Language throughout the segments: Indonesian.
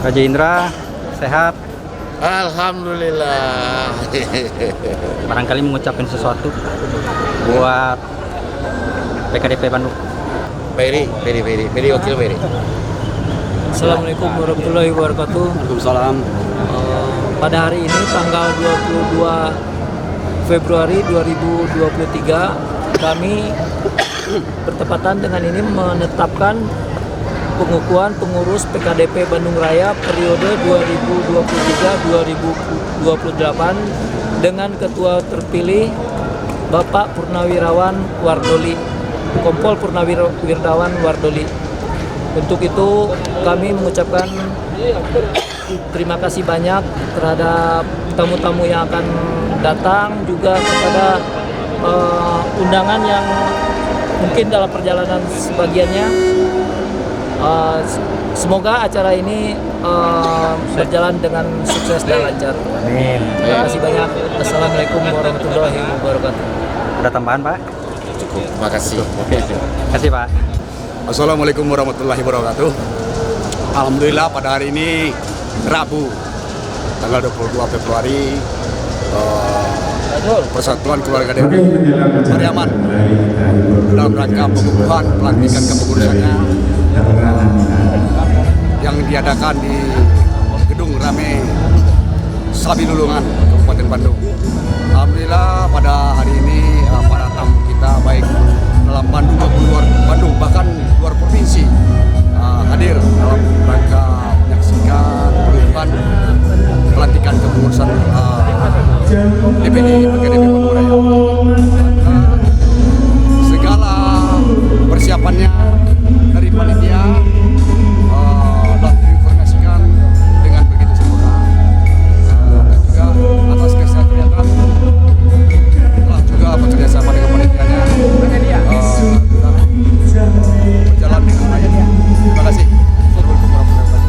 Raja Indra, sehat. Alhamdulillah. Barangkali mengucapkan sesuatu buat PKDP Bandung. Peri wakil Peri. Assalamualaikum warahmatullahi wabarakatuh. Waalaikumsalam. Pada hari ini tanggal 22 Februari 2023 kami bertepatan dengan ini menetapkan pengukuhan pengurus PKDP Bandung Raya periode 2023-2028 dengan ketua terpilih Bapak Purnawirawan Wardoli, Kompol Purnawirawan Wardoli. Untuk itu kami mengucapkan terima kasih banyak terhadap tamu-tamu yang akan datang, juga kepada undangan yang mungkin dalam perjalanan sebagiannya. Semoga acara ini berjalan dengan sukses dan lancar. Amin. Terima kasih banyak. Assalamualaikum warahmatullahi wabarakatuh. Ada tambahan, Pak? Cukup. Terima kasih. Terima kasih, Pak. Assalamualaikum warahmatullahi wabarakatuh. Alhamdulillah pada hari ini Rabu tanggal 22 Februari Persatuan Keluarga Dewi Pariaman dalam rangka pengukuhan pelantikan kepengurusannya yang diadakan di Gedung Rame Sabilulungan, Kabupaten Bandung. Alhamdulillah pada hari ini para tamu kita baik dalam Bandung maupun luar Bandung, bahkan luar provinsi hadir dalam rangka menyaksikan pengukuhan pelantikan kepengurusan DPD PKDP Bandung Raya. Segala persiapannya dari panitia telah diinformasikan dengan begitu sempurna, dan juga atas kesehatan telah juga bekerjasama dengan panitianya berjalan dengan baik. Terima kasih. Assalamualaikum warahmatullahi wabarakatuh.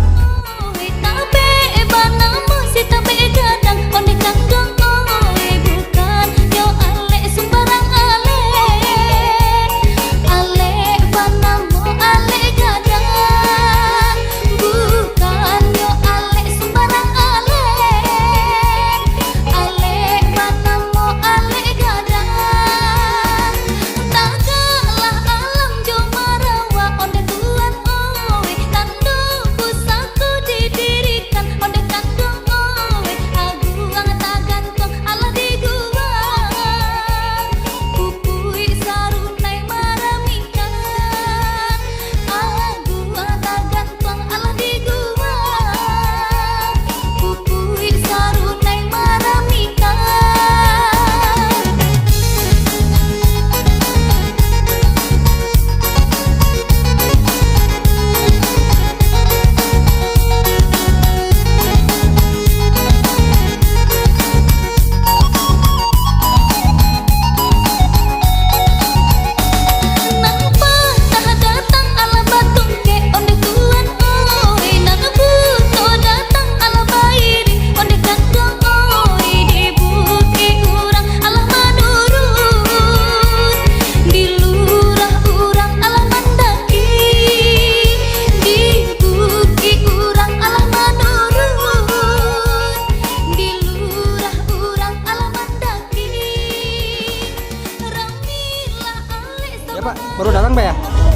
Ya, Pak. Baru datang, Pak ya?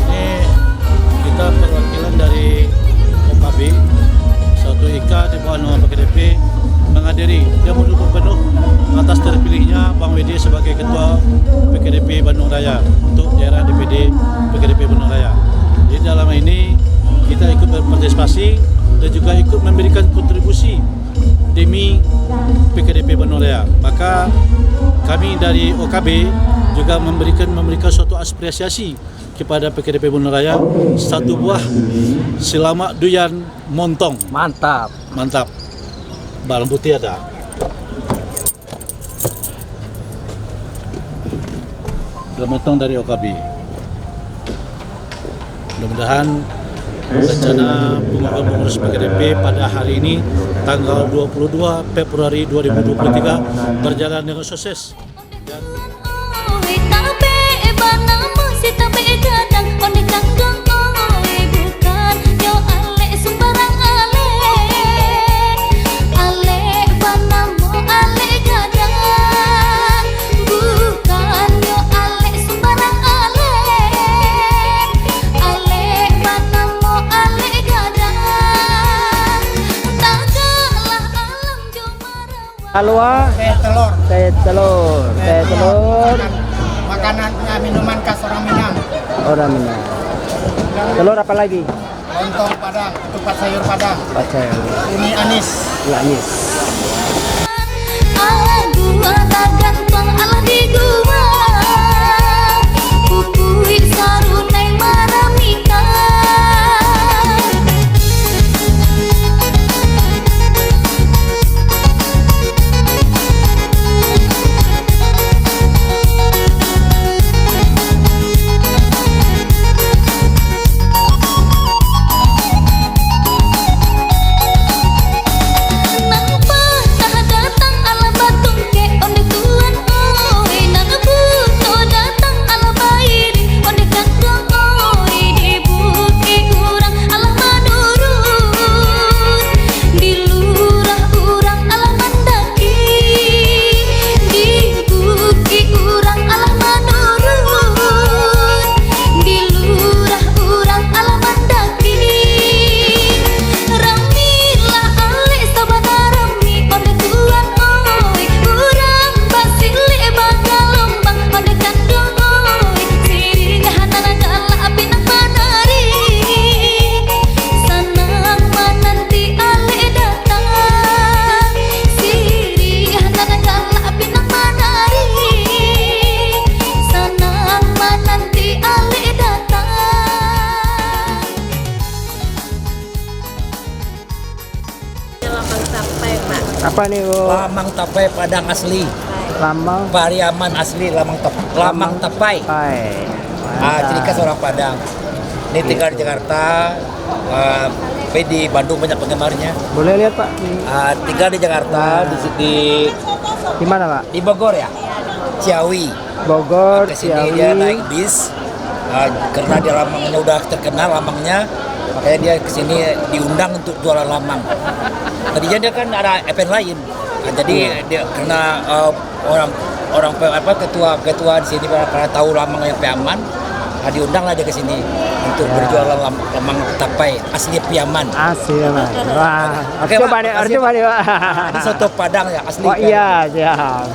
Ini kita perwakilan dari OKB, satu IKA di bawah nama PKDP menghadiri dan mendukung penuh atas terpilihnya Bang Wede sebagai Ketua PKDP Bandung Raya untuk daerah DPD PKDP Bandung Raya. Jadi dalam ini kita ikut berpartisipasi dan juga ikut memberikan kontribusi demi PKDP Bandung Raya. Maka kami dari OKB juga memberikan suatu apresiasi kepada PKDP Bandung Raya, satu buah selamat duyan montong. Mantap. Mantap. Barang putih ada. Dan montong dari OKB. Mudah-mudahan rencana pengukuhan pengurus PKDP pada hari ini tanggal 22 Februari 2023 berjalan dengan sukses. Onde kandung bukan yo ale sembarang ale. Halwa, Teh telur. teh telur, teh telur, Makanannya minuman khas orang Minang. orang Minang. Telur apa lagi? Lontong Padang, ketupat sayur Padang. Pacai. Ini anis. Ya, anis. Gua tak gantung ala di gua Pupui sarunai maramika Apa nih, Bu? Lamang tapai Padang asli, Lamang Pariaman asli, lamang tapai. Pai. Ciri khas orang Padang. Ini tinggal di Jakarta, tapi di Bandung banyak penggemarnya. Boleh lihat, Pak? Tinggal di Jakarta, Di mana, Pak? di Bogor ya, Ciawi. Bogor, Kesini Ciawi. dia naik bis, karena dia lamangnya udah terkenal lamangnya, makanya dia kesini diundang untuk jualan lamang. Tadinya dia kan ada event lain, jadi dia karena ketua di sini karena tahu lamangnya Piaman, diundanglah dia ke sini untuk berjualan lamang tapai asli Piaman. Asli, Mas. Wah, Oke, coba Pak, nih, makasih, coba nih, Pak. Ini soto Padang ya asli. Oh iya, siap.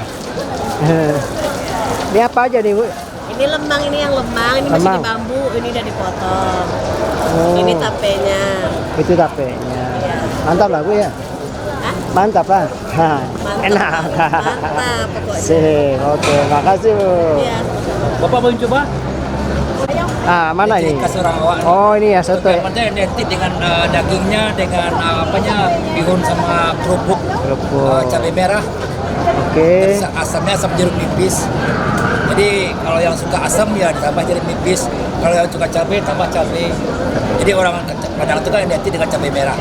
Ini apa aja nih, Bu? Ini lemang, ini yang lemang, ini masih Lemang. di bambu, ini udah dipotong. Oh. Ini tapenya. Itu tapenya. Iya. Mantap lah, Bu ya. Hah? Mantap lah. Hah, Mantap. enak. Mantap pokoknya. Sip, oke, makasih, Bu. Iya. Bapak mau coba? Mana Ciri ini? khas orang awak. Oh, ini ya soto ya. Yang penting identik dengan dagingnya, dengan bihun sama kerupuk, Kerupuk. cabai merah. Oke. Asamnya asam jeruk nipis. Jadi kalau yang suka asam ya ditambah jeruk nipis. Kalau yang suka cabai tambah cabai. Jadi orang Padang itu kan identik dengan cabai merah.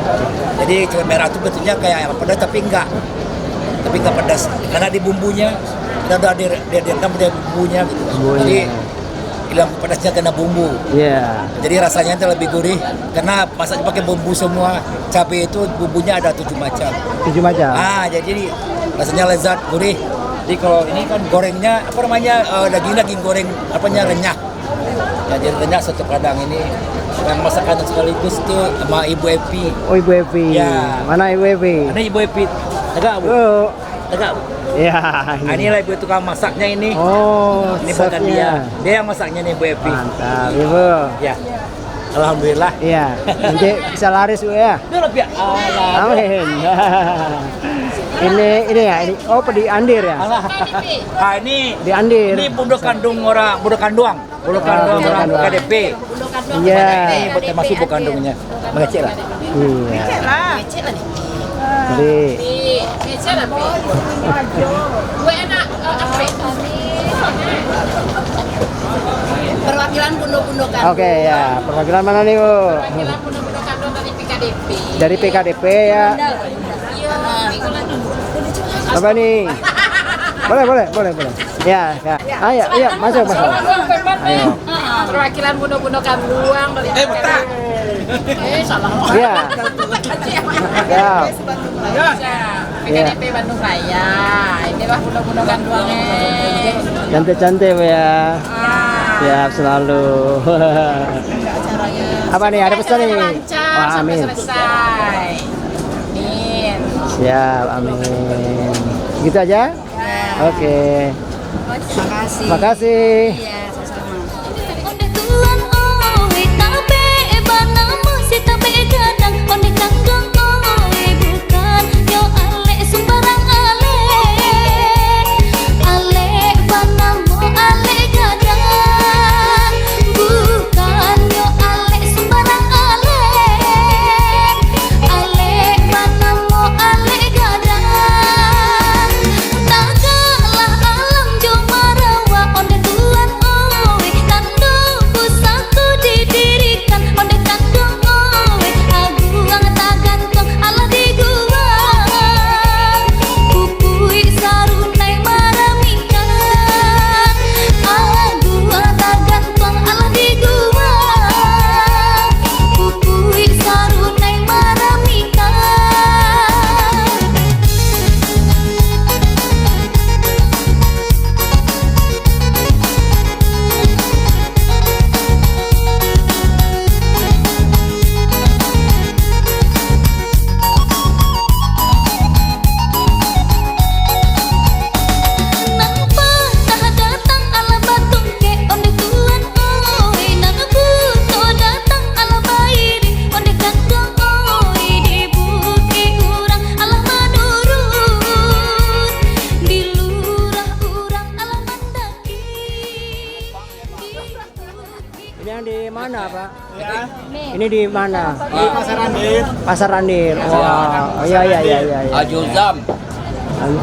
Jadi cabai merah itu bentuknya kayak yang pedas tapi enggak pedas karena di bumbunya kita udah direndam dari bumbunya gitu. Bumbunya. Jadi hilang pedasnya kena bumbu. Iya. Jadi rasanya itu lebih gurih karena masaknya pakai bumbu semua. Cabai itu bumbunya ada 7 macam. 7 macam. Jadi rasanya lezat, gurih. Jadi kalau ini kan gorengnya daging goreng renyah. Ya, jadi renyah soto Padang ini yang masakan sekaligus tuh sama Ibu Epi. Oh, Ibu Evi. Ya. Mana Ibu Evi? Ini Ibu Epi. Tegak, Bu. Oh. Tegak, Bu. Ya. Inilah Ibu tukang masaknya ini. Oh, Ini buatan dia. chefnya. Dia yang masaknya nih Ibu Epi. Mantap, Ibu. Ya. Alhamdulillah. Iya. Nanti bisa laris, Bu ya. Itu lebih Amin. ini ya, ini. Oh, di Andir ya? ini Di Andir. ini Bundo Kanduang orang KDP. Iya. Ini termasuk Bu Kandungnya. Mengecek lah. Iya. Becek lah nih. Jadi, Becek lah, Pi. Gue enak, apa? Perwakilan bundo-bundokan. oke ya. Perwakilan mana nih, Bu? Perwakilan bundo-bundokan dari PKDP. Dari PKDP ya. Iya. Apa nih? Boleh. Ya. Ayo, masuk. Ayo. Perwakilan bundo-bundokan Luang dari PKDP. Salah. Iya. Ya. PKDP Bandung Raya. Inilah bundo-bundokan Luangnya. Cantik-cantik, Bu ya. Siap selalu. Apa nih? Ada pesan nih? Lancar Wah, sampai amin. selesai. Amin. Siap, amin. Gitu aja? Oke. Makasih. Makasih. Iya, sama-sama. Onde tuan oe tabe bana musi tabe gadang onde kandung oe bukan yo ale sembarang ale bana mo ale gadang bukan yo ale sembarang ale bana mo ale gadang tak kalah alam jo marawa onde tuan oe tandung pusatku didirikan onde kandung oe aguang tak gantung Allah di gua pupui sarunai maramikan aguang tak gantung Allah di gua pupui sarunai maramikan. Nampa tah datang ala batung ke onde tuan oe nang buto datang ala bairi onde kandung oe dibuki urang ala manurut dilurah urang ala mandaki. Ini yang di mana, Pak? Ini di mana? Pasar Andir. Pasar Andir. Wah, iya. Ajuzam.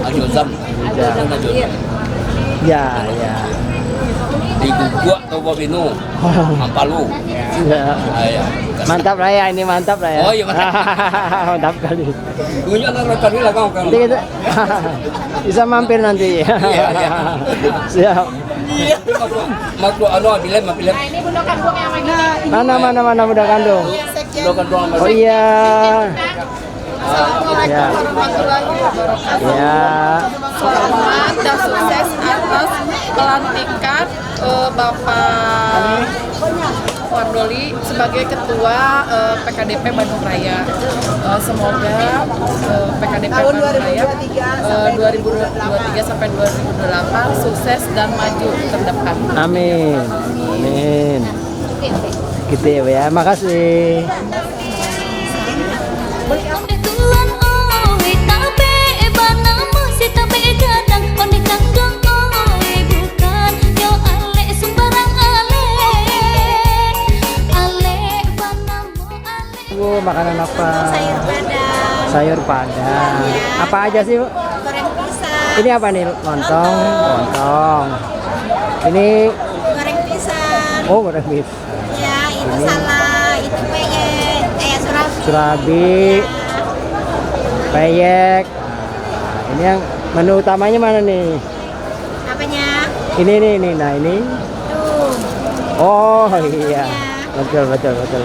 Ajuzam. Ya. Di Guguk atau Bobinu. Ampalu. Ya. Ya. Mantap lah ya, ini mantap lah ya. Oh, iya, mantap. Mantap kali. Punya anak kami lah kau kan. Nanti kita bisa mampir nanti. Iya. Siap. Masuk anu bilem. Ini bundakan buang yang mana? Mana muda kandung. Oh iya. Ya. Ya. Selamat dan sukses atas pelantikan Bapak Wardoli sebagai Ketua PKDP Bandung Raya. Semoga PKDP Bandung Raya 2023 sampai 2028 sukses dan maju ke depan. Amin. Gitu ya, makasih. Onde tuan oe tabe bana musi tabe gadang onde kandung oe bukan yo ale sembarang ale bana mo ale. Bu, makanan apa? Sayur padang, Sayur padang. Apa aja sih, Bu? goreng pisang, Ini apa nih? Lontong. Ini goreng pisang, goreng beef. ya itu salah, itu peyek, Surabi, peyek. Nah, ini yang menu utamanya mana nih? apanya? Ini nih. Nah, ini. Tuh, Oh iya. Betul.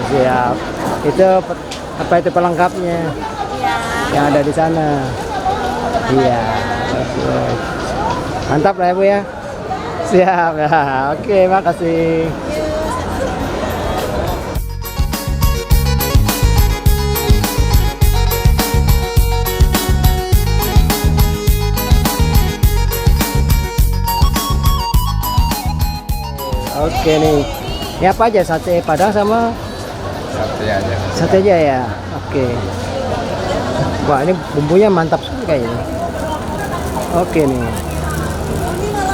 Siap. Itu apa itu pelengkapnya ya. yang ada di sana? Iya. Bagus. Mantap lah ya, Bu ya. Siap ya. Oke, makasih. Oke nih. Ini apa aja? Sate padang sama sate aja ya. Oke. Wah, ini bumbunya mantap sekali kayaknya. Oke nih.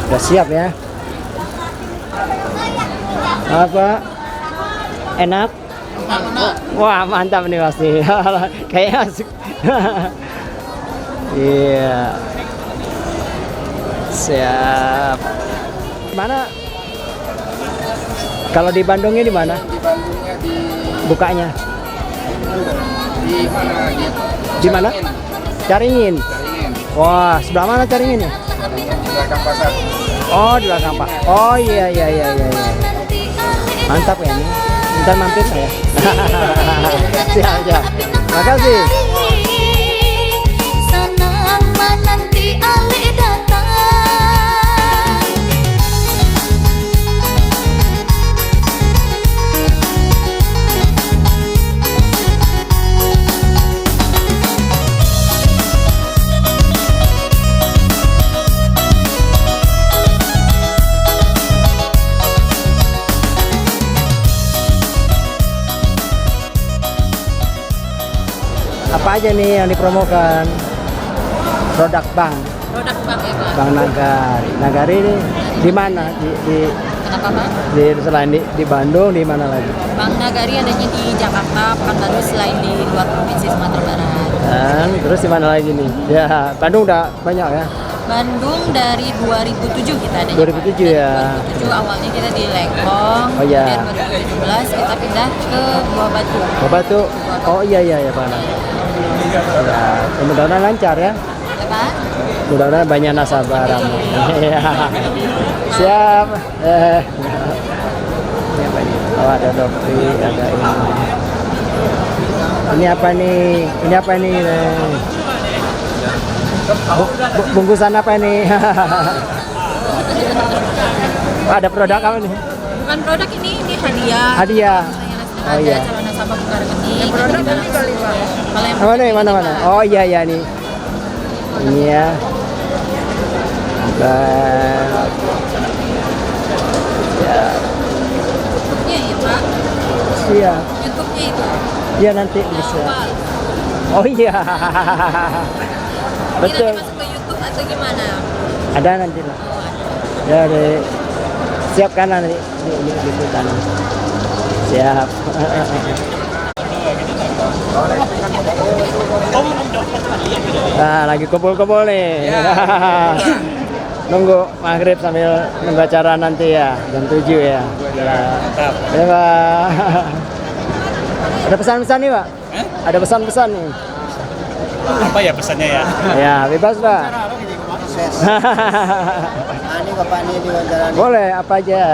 Udah siap ya. Apa? Enak? Wah, mantap nih pasti. Kayaknya asik. Iya. Siap. Mana? Kalau di Bandungnya di mana? Di Bandungnya di Bukanya? di mana? Di mana? Caringin. Wah, sebelah mana Caringin ya? Di belakang pasar. Oh, di belakang Pak. Oh iya. Mantap ya ini. Bentar mampir saya. Siap. Makasih. Sanang menanti ale datang. Apa aja nih yang dipromokan? Produk bank. Produk bank ya Pak. Bank Nagari. Nagari ini di mana? Kenapa Pak? Selain di Bandung, di mana lagi? Bank Nagari adanya di Jakarta, Pekanbaru selain di luar provinsi Sumatera Barat. Dan terus di mana lagi nih? Ya, Bandung udah banyak ya. Bandung dari 2007 kita adanya. 2007 ya. 2007 awalnya kita di Lengkong. Oh, iya. Kemudian 2017 kita pindah ke Buah Batu. Batu. Oh iya Pak. Ya, mudah-mudahan lancar ya. Ya Pak? Mudah-mudahan banyak nasabah ramai. Iya. Siap. Ini apa ini? Oh ada topi, ada ini. Ini apa nih? Ini apa nih? Bungkusan apa nih? Ada produk apa nih? Bukan produk ini hadiah. Hadiah. Oh Oh iya. calon nasabah buka rekening. Yang produk ini kali Pak. Kalau yang Mana nih? Mana? Oh iya nih. Ini ya. Ya. YouTube-nya ya Pak. Iya. YouTube-nya itu. Iya nanti bisa. Awal. Oh iya. Ini Betul. nanti masuk ke YouTube atau gimana? Ada nanti lah. Oh, ada. Ya, siapkan nanti ini liputan. Siap. Nah, lagi kumpul-kumpul nih. Nunggu maghrib sambil nunggu acara nanti ya, jam 7 ya. Mantap. Ya, Pak. Ada pesan-pesan nih, Pak? Ada pesan-pesan nih. Apa ya pesannya ya? Ya, bebas, Pak. Ini Bapak ini diwawancara. Boleh, apa aja.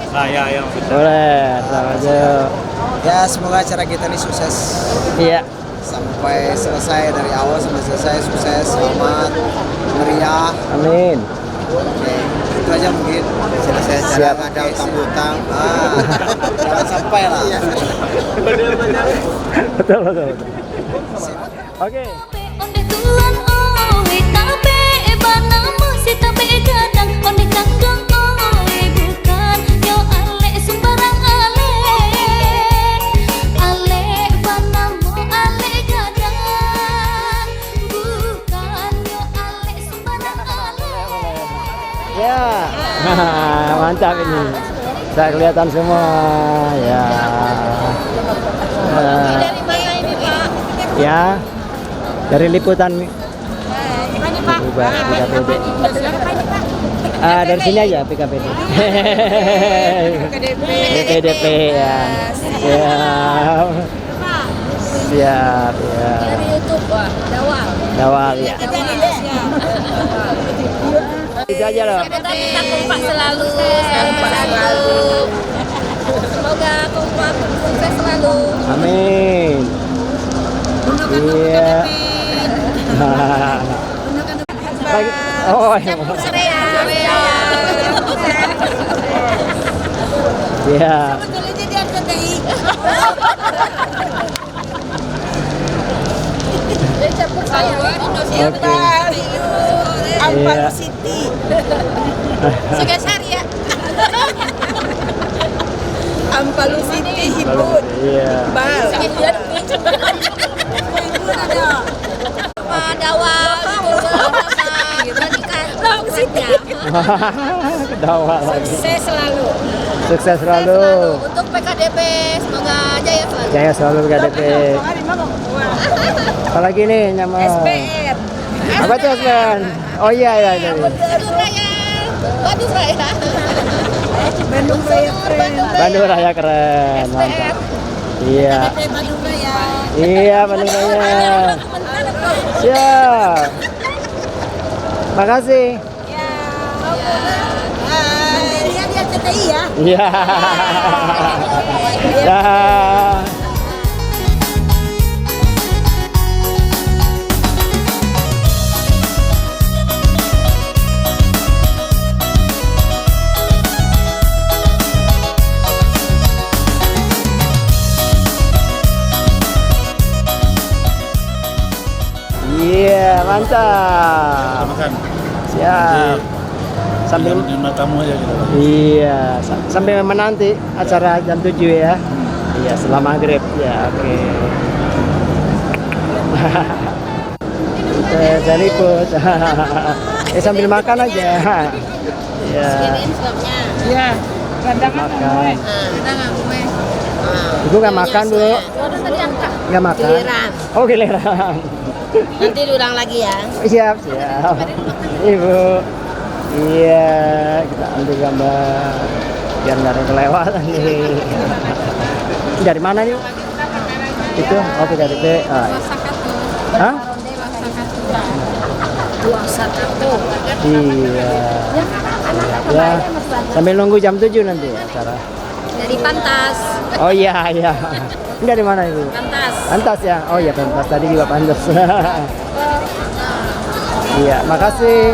Saya yang Boleh, sama aja. Ya, semoga acara kita ini sukses Iya. sampai selesai, dari awal sampai selesai sukses, selamat, meriah. Amin. Oke, itu aja mungkin. Selesai acara nggak ada utang-utang. Jangan sampai lah. Betul. Oke. Onde tuan oe tabe banamu si tabe gadang onde kandung oe bukan yo ale sembarang ale banamu ale gadang bukan yo ale sembarang ale. Ya. Mantap ini. Saya kelihatan semua. Ya. Dari mana ini Pak? Ya. Dari liputan Gimana Pak? PKPD. Dari sini aja PKPD. PDP ya. Siap. Siap ya. Dari YouTube Pak, Dawal. Dawal ya. Itu aja loh. Kita minta kompak selalu, selalu. Semoga kompak sukses selalu. Amin. Iya. Lagi. Oh, iya. Iya. Oke. Iya. Sukses hari ya. Ampalu Siti Hibut Iya. Bal Pak Dawal Dawal lagi. Sukses selalu. Sukses selalu. Untuk PKDP semoga jaya selalu. Jaya selalu KDP. Apalagi nih nama. SPR Apa tuh SPN? Oh iya. Bandung Raya. Bandung Raya. Bandung Raya keren Bandung Raya keren. Mantap. Iya. Bandung Raya. Iya, Bandung Raya. Siap. Makasih. Lihat dia CTI ya Iya. Dah. Iya, mantap. makan. Siap. Sambil Lima tamu aja gitu. iya, sambil menanti acara jam 7 ya. Iya, setelah maghrib. Ya, oke. Saya liput. Sambil makan aja. Ya. Iya. Makan. Kita nggak kue. Ibu nggak makan dulu? Nggak makan. Giliran. Oh giliran. Nanti diulang lagi ya. Siap siap. Ibu. Iya kita ambil gambar biar nggak ada kelewatan nih. Dari mana nih? Itu oh PKDP. Hah? Iya. Ya. Sambil nunggu jam 7 nanti acara. Dari Pantas. Oh iya iya. Ini dari mana Ibu? Pantas. Pantas ya. Oh iya Pantas tadi juga Pantas. Iya, makasih.